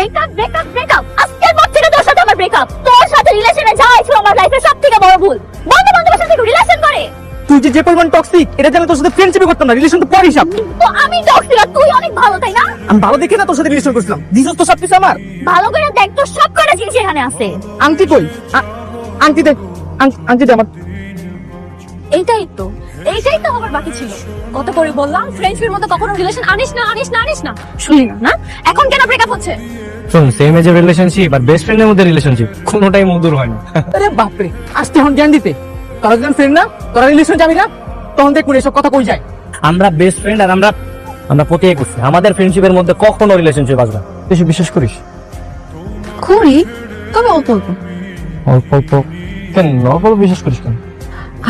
Breakup breakup breakup আজকের পর থেকে তোর সাথে আমার ব্রেকআপ। তোর সাথে রিলেশনে যাওয়াই ছিল আমার লাইফের সবথেকে বড় ভুল। বন্ধু বান্ধবের সাথে রিলেশন করে তুই যে পরিমাণ টক্সিক এটা জানা তোর সাথে ফ্রেন্ডশিপ করতাম না, রিলেশন তো পর হিসাব। তো আমি টক্সিক আর তুই অনেক ভালো, তাই না? আমি ভালো দেখে না তোর সাথে রিলেশন করছিলাম, দিছস তো সবকিছু আমার। ভালো করে দেখ, তোর সব কটা জিনিস এখানে আছে। আংটি কই? আংটি দে, আংটি দে আমার। এইটাই তো আমার বাকি ছিল। কত করে বললাম ফ্রেন্ডশিপের মতো কখনো রিলেশন আনিস না আনিস না আনিস না, শুনলি না? না এখন কেন ব্রেকআপ হচ্ছে? শোন, সেম এজের রিলেশনশিপ আর বেস্ট ফ্রেন্ডের মধ্যে রিলেশনশিপ কোনোটাই মধুর হয় না। আরে বাপরে, আসতে হন জ্ঞান দিতে। তোরা যখন ফ্রেন্ড না, তোরা রিলেশন যাবি না, তখন দেখ এসব কথা কই যায়। আমরা বেস্ট ফ্রেন্ড আর আমরা প্রতিজ্ঞা করছি আমাদের ফ্রেন্ডশিপের মধ্যে কখনো রিলেশনশিপ আসবে না। তুই বিশ্বাস করিস? করি, তবে অল্প অল্প। অল্প অল্প কেন? অল্প বিশ্বাস করিস কেন?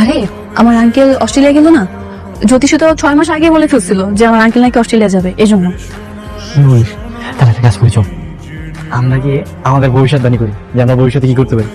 আরে আমার আঙ্কেল অস্ট্রেলিয়া গেল না, জ্যোতিষী তো 6 মাস আগে বলে ফেলছিল যে আমার আঙ্কেল নাকি অস্ট্রেলিয়া যাবে, এই জন্য। তাহলে একটা কাজ করি, চল আমরা গিয়ে আমাদের ভবিষ্যৎবাণী করি যে আমরা ভবিষ্যতে কি করতে পারি।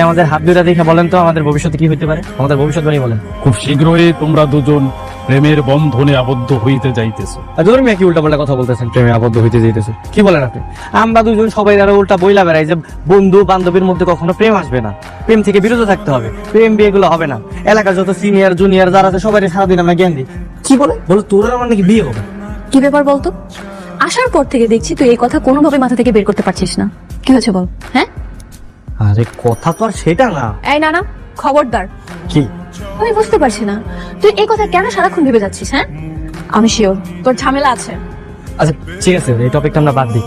আমাদের হাত দুটা দেখে বলেন তো আমাদের ভবিষ্যতে কি হতে পারে, আমাদের ভবিষ্যৎবাণী বলেন। খুব শীঘ্রই তোমরা দুজন প্রেমের বন্ধনে আবদ্ধ হইতে যাইতেছো। আর ধর্মী কি উল্টাপাল্টা কথা বলতেছেন, প্রেমে আবদ্ধ হইতে যাইতেছে, কি বলেন আপনি? আমরা দুজন সবাই আরো উল্টা বইলা বেড়াই যে বন্ধু বান্ধবীর মধ্যে কখনো প্রেম আসবে না, প্রেম থেকে বিরত থাকতে হবে, প্রেম বিয়ে গুলো হবে না। এলাকার যত সিনিয়র জুনিয়র যারা আছে সবাই সারাদিন আমরা জ্ঞান দিই। কি বলো তোর আমার নাকি বিয়ে হবে? কি ব্যাপার বলতো? আসার পর থেকে দেখছি তুই এই কথা কোনোভাবে মাথা থেকে বের করতে পারছিস না। কি হয়েছে বল? হ্যাঁ, আরে কথা তো আর সেটা না। এই না না, খবরদার। কি? আমি বুঝতে পারছি না তুই এই কথা কেন সারাক্ষণ ভেবে যাচ্ছিস। হ্যাঁ, আমি শিওর তোর ঝামেলা আছে। আচ্ছা ঠিক আছে, এই টপিকটা আমরা বাদ দিই।